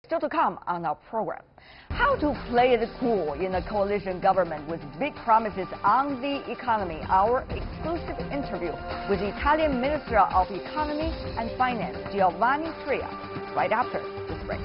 Still to come on our program, how to play it cool in a coalition government with big promises on the economy. Our exclusive interview with Italian Minister of Economy and Finance, Giovanni Tria, right after this break.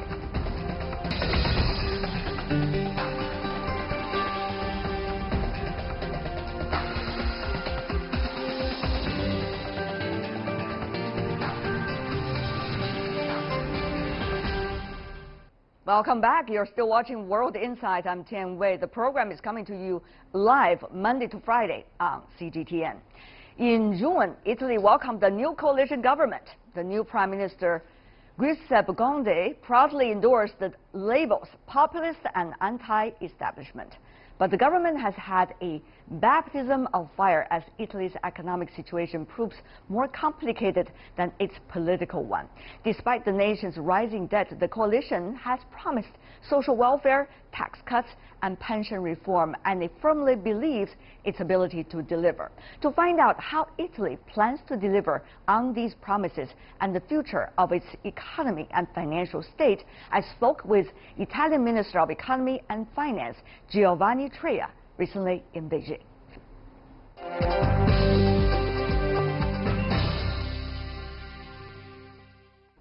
Welcome back. You're still watching World Insight. I'm Tian Wei. The program is coming to you live Monday to Friday on CGTN. In June, Italy welcomed the new coalition government. The new Prime Minister Giuseppe Conte proudly endorsed the labels populist and anti-establishment. But the government has had a baptism of fire as Italy's economic situation proves more complicated than its political one. Despite the nation's rising debt, the coalition has promised social welfare, tax cuts, and pension reform, and it firmly believes its ability to deliver. To find out how Italy plans to deliver on these promises and the future of its economy and financial state, I spoke with Italian Minister of Economy and Finance, Giovanni Tria, recently in Beijing.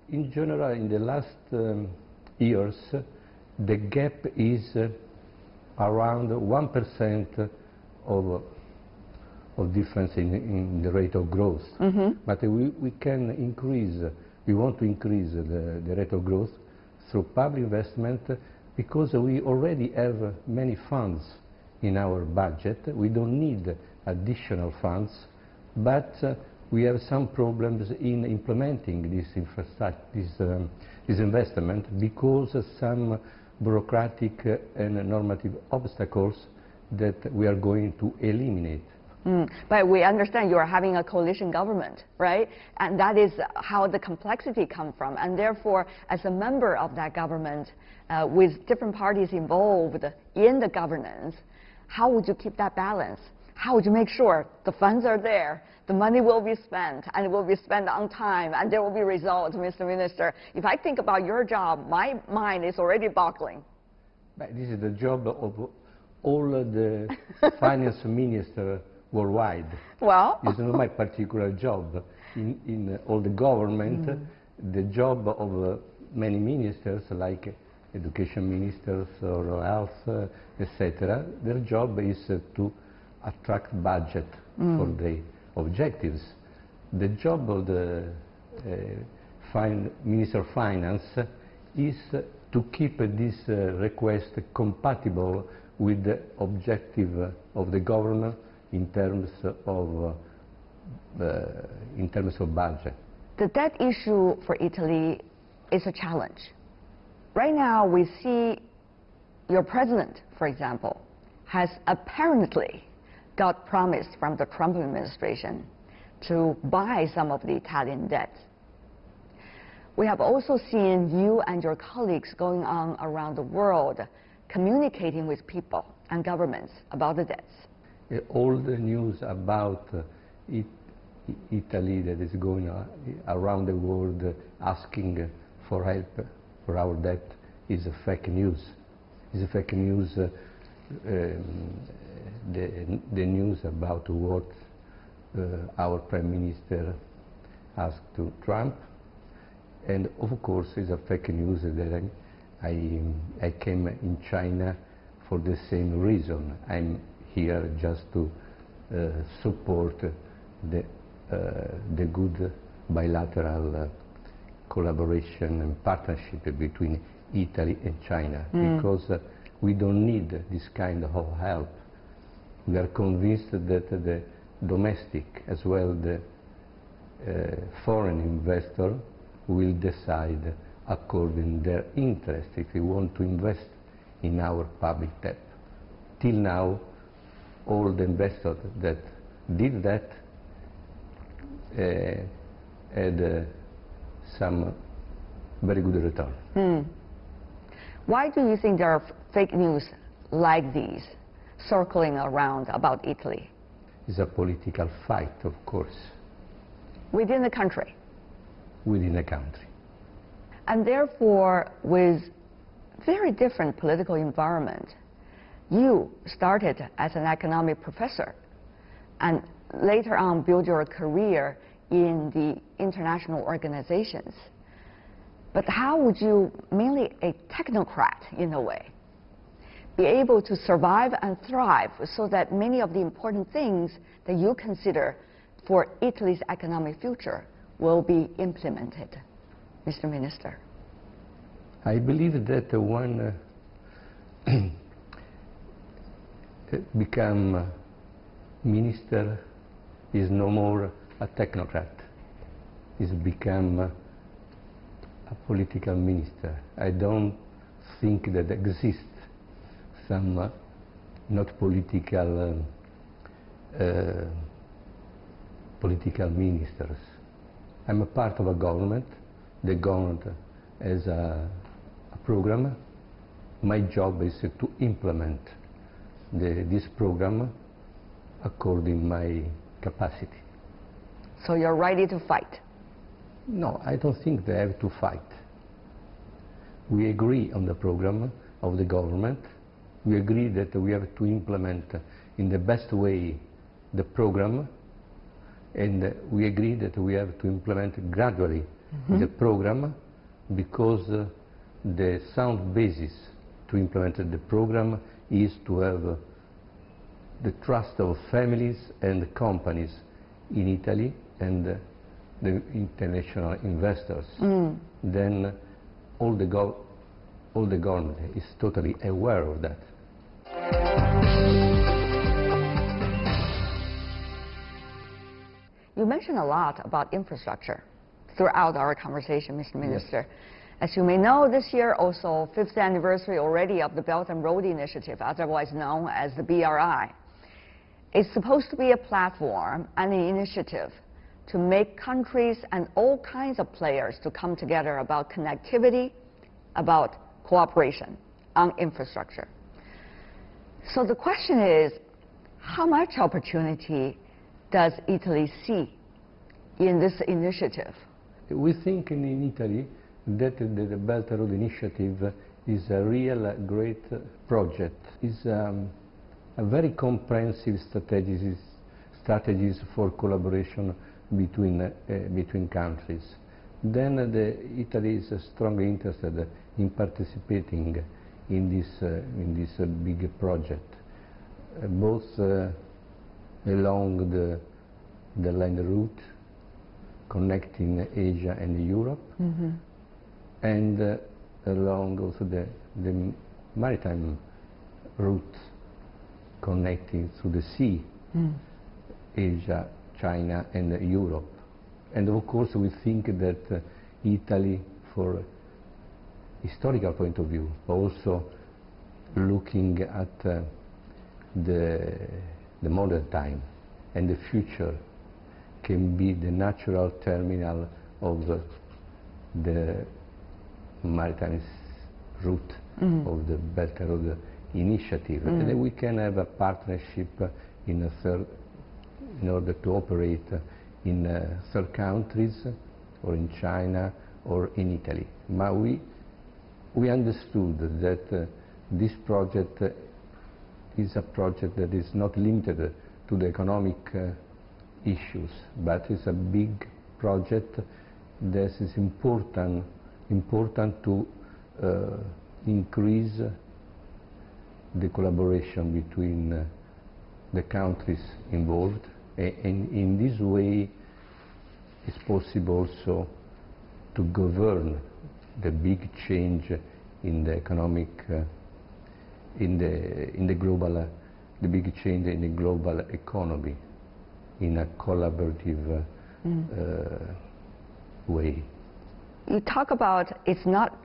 In general, in the last years, the gap is around 1% of difference in the rate of growth. But we can increase, we want to increase the rate of growth through public investment because we already have many funds in our budget. We don't need additional funds, but we have some problems in implementing this infrastructure, this investment, because some bureaucratic and normative obstacles that we are going to eliminate. But we understand you are having a coalition government, right? And that is how the complexity comes from. And therefore, as a member of that government, with different parties involved in the governance, how would you keep that balance? How would you make sure the funds are there, the money will be spent, and it will be spent on time, and there will be results, Mr. Minister? If I think about your job, my mind is already boggling. But this is the job of all the finance ministers worldwide. Well, it's not my particular job. In all the government, the job of many ministers, like education ministers or health, etc., their job is to attract budget for the objectives. The job of the Minister of Finance is to keep this request compatible with the objective of the government in terms of budget. The debt issue for Italy is a challenge. Right now, we see your president, for example, has apparently got promised from the Trump administration to buy some of the Italian debt. We have also seen you and your colleagues going on around the world communicating with people and governments about the debts. All the news about Italy that is going around the world asking for help for our debt is a fake news. It's a fake news. The news about what our Prime Minister asked to Trump, and of course it's a fake news that I came in China for the same reason. I'm here just to support the good bilateral collaboration and partnership between Italy and China, because we don't need this kind of help. We are convinced that the domestic as well the foreign investor will decide according to their interest if they want to invest in our public debt. Till now, all the investors that did that had some very good return. Why do you think there are fake news like these circling around about Italy? It's a political fight, of course. Within the country? Within the country. And therefore, with very different political environment. You started as an economic professor and later on built your career in the international organizations. But how would you, mainly a technocrat in a way, be able to survive and thrive so that many of the important things that you consider for Italy's economic future will be implemented, Mr. Minister? I believe that one become minister is no more a technocrat, is become a political minister. I don't think that exists some not political political ministers. I'm a part of a government. The government has a program. My job is to implement this program according my capacity. So you're ready to fight? No, I don't think they have to fight. We agree on the program of the government. We agree that we have to implement in the best way the program, and we agree that we have to implement gradually the program, because the sound basis to implement the program is to have the trust of families and companies in Italy and the international investors. Then all the government is totally aware of that. You mentioned a lot about infrastructure throughout our conversation, Mr. Minister. Yes. As you may know, this year also 5th anniversary already of the Belt and Road Initiative, otherwise known as the BRI. It's supposed to be a platform and an initiative to make countries and all kinds of players to come together about connectivity, about cooperation on infrastructure. So the question is, how much opportunity does Italy see in this initiative? We think in Italy that the Belt and Road Initiative is a real great project. It's a very comprehensive strategies for collaboration between countries. Then Italy is strongly interested in participating in this big project, both along the land route connecting Asia and Europe, and along also the maritime route connecting to the sea, Asia, China and Europe. And of course we think that Italy, for historical point of view, also looking at the modern time and the future, can be the natural terminal of the maritime route of the Belt and Road Initiative. And then we can have a partnership in order to operate in third countries, or in China, or in Italy. But we understood that this project is a project that is not limited to the economic issues, but it's a big project that is important to increase the collaboration between the countries involved, and in this way it's possible also to govern the big change in the economic the big change in the global economy in a collaborative way. You talk about it's not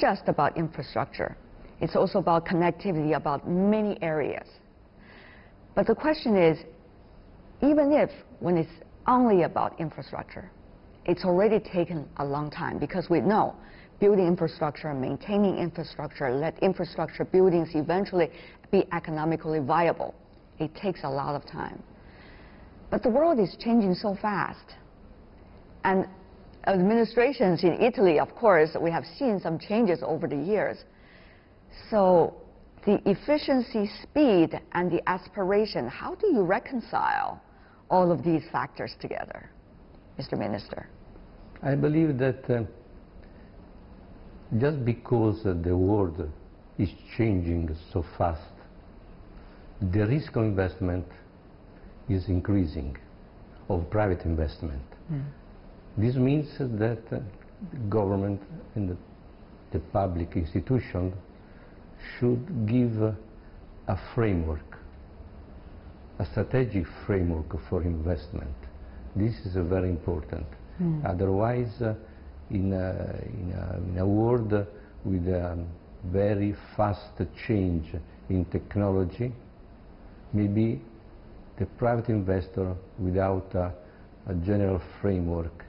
just about infrastructure, it's also about connectivity, about many areas. But the question is, even if when it's only about infrastructure, it's already taken a long time, because we know building infrastructure, maintaining infrastructure, let infrastructure buildings eventually be economically viable. It takes a lot of time. But the world is changing so fast. And administrations in Italy, of course, we have seen some changes over the years. So the efficiency, speed, and the aspiration, how do you reconcile all of these factors together, Mr. Minister? I believe that just because the world is changing so fast, the risk of investment is increasing, of private investment. This means that the government and the public institution should give a framework, a strategic framework for investment. This is very important. Otherwise, in a world with a very fast change in technology, maybe the private investor, without a general framework,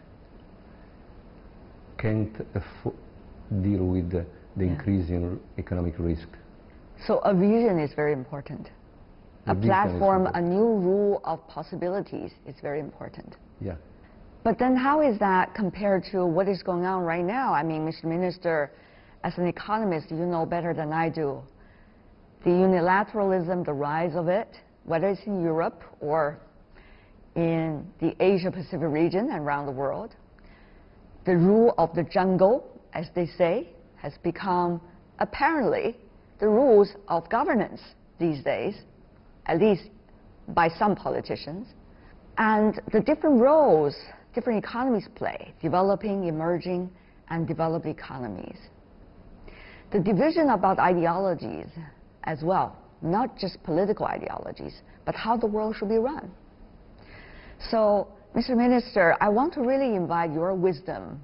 can't deal with the increasing economic risk. So a vision is very important. A platform, a new rule of possibilities is very important. Yeah. But then how is that compared to what is going on right now? I mean, Mr. Minister, as an economist, you know better than I do. The unilateralism, the rise of it, whether it's in Europe or in the Asia-Pacific region and around the world, the rule of the jungle, as they say, has become apparently the rules of governance these days, at least by some politicians. And the different roles different economies play, developing, emerging, and developed economies. The division about ideologies as well, not just political ideologies, but how the world should be run. So, Mr. Minister, I want to really invite your wisdom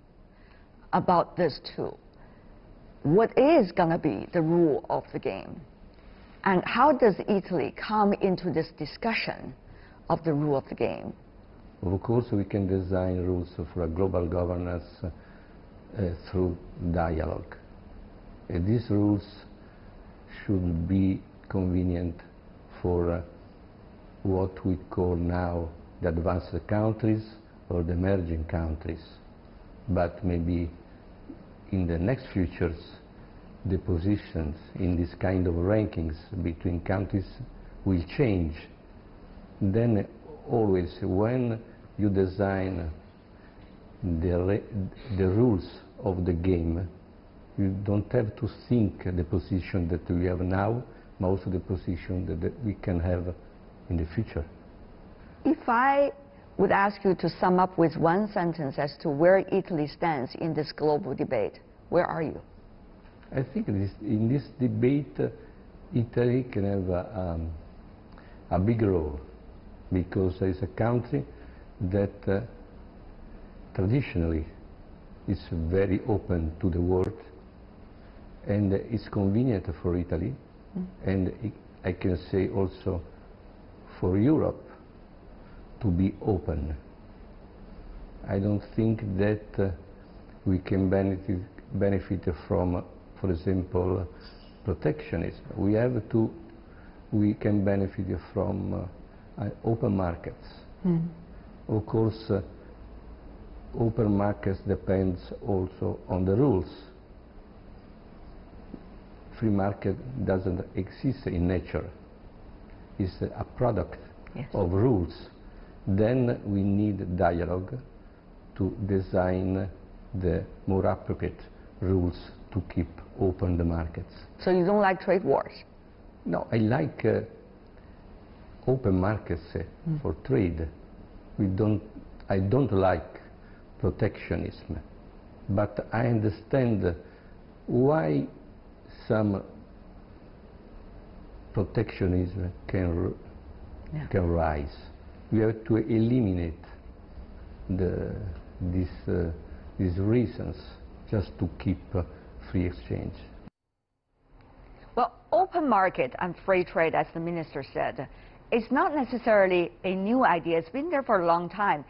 about this too. What is going to be the rule of the game? And how does Italy come into this discussion of the rule of the game? Of course, we can design rules for a global governance through dialogue. These rules should be convenient for what we call now the advanced countries or the emerging countries. But maybe in the next futures, the positions in this kind of rankings between countries will change. Then always when you design the rules of the game, you don't have to think the position that we have now, but also the position that we can have in the future. If I would ask you to sum up with one sentence as to where Italy stands in this global debate, where are you? I think in this debate, Italy can have a big role, because it's a country that traditionally is very open to the world, and it's convenient for Italy, and I can say also for Europe to be open. I don't think that we can benefit from, for example, protectionism. We can benefit from open markets. Of course, open markets depends also on the rules. Free market doesn't exist in nature. It's a product of rules. Then we need dialogue to design the more appropriate rules to keep open the markets. So you don't like trade wars? No, I like open markets for trade. I don't like protectionism, but I understand why some protectionism can rise. We have to eliminate these reasons just to keep free exchange. Well, open market and free trade, as the minister said, is not necessarily a new idea. It's been there for a long time.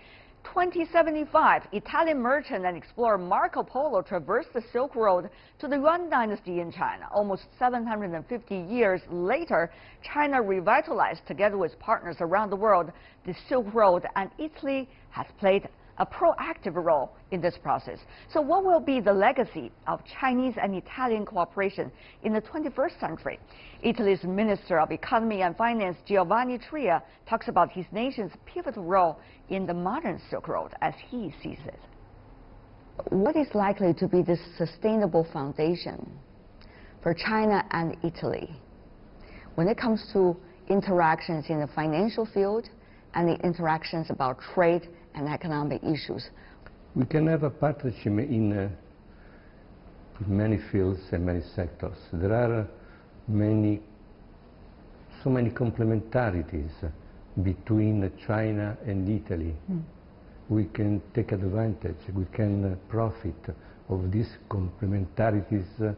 2075, Italian merchant and explorer Marco Polo traversed the Silk Road to the Yuan dynasty in China. Almost 750 years later, China revitalized, together with partners around the world, the Silk Road, and Italy has played a proactive role in this process. So what will be the legacy of Chinese and Italian cooperation in the 21st century? Italy's Minister of Economy and Finance, Giovanni Tria, talks about his nation's pivotal role in the modern Silk Road as he sees it. What is likely to be the sustainable foundation for China and Italy when it comes to interactions in the financial field and the interactions about trade and economic issues? We can have a partnership in many fields and many sectors. There are so many complementarities between China and Italy. We can take advantage, we can profit of these complementarities,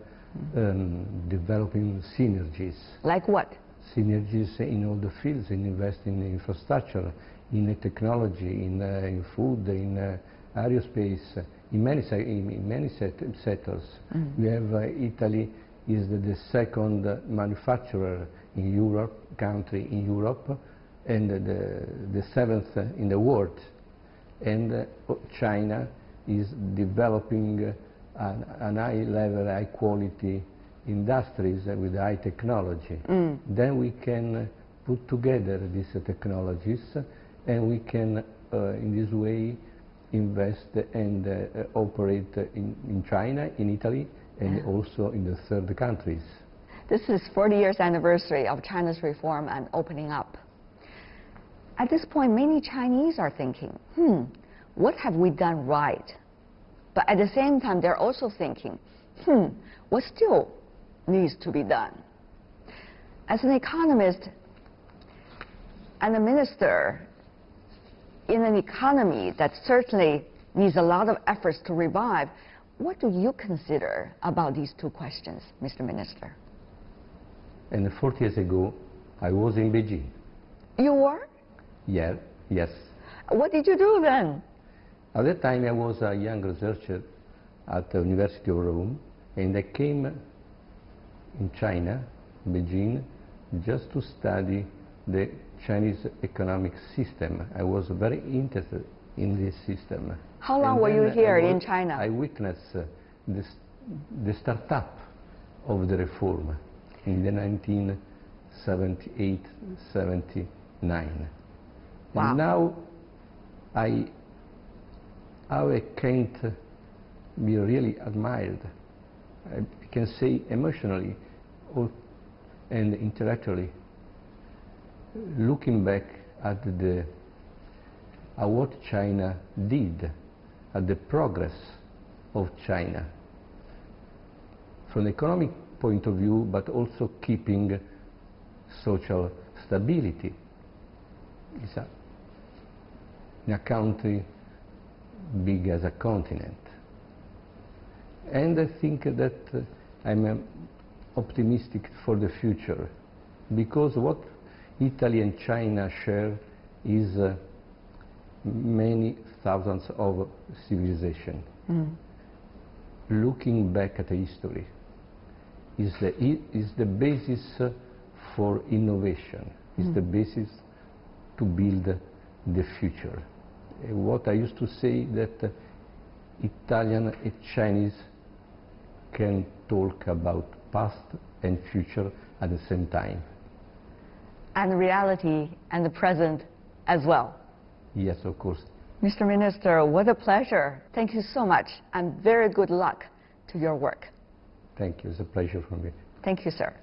developing synergies. Like what? Synergies in all the fields, in investing in infrastructure, in technology, in food, in aerospace, in many sectors. We have Italy is the second manufacturer in Europe, country in Europe, and the seventh in the world. And China is developing an high level, high quality industries with high technology. Then we can put together these technologies and we can in this way invest and operate in China, in Italy, and also in the third countries. This is 40 years anniversary of China's reform and opening up. At this point, many Chinese are thinking, what have we done right? But at the same time, they're also thinking, what still needs to be done? As an economist and a minister in an economy that certainly needs a lot of efforts to revive, what do you consider about these two questions, Mr. Minister? And 40 years ago, I was in Beijing. You were? Yeah, yes. What did you do then? At that time, I was a young researcher at the University of Rome, and I came in China, Beijing, just to study the Chinese economic system. I was very interested in this system. How long were you here in China? I witnessed the startup of the reform in the 1978, 79. Wow. And now I can't be really admired. I can say emotionally and intellectually, looking back at what China did, at the progress of China, from the economic point of view, but also keeping social stability. It's in a country big as a continent. And I think that I'm optimistic for the future, because what Italy and China share is many thousands of civilization. Looking back at the history is the basis for innovation, is the basis to build the future. What I used to say that Italian and Chinese can talk about past and future at the same time. And reality and the present as well. Yes, of course. Mr. Minister, what a pleasure. Thank you so much, and very good luck to your work. Thank you. It's a pleasure for me. Thank you, sir.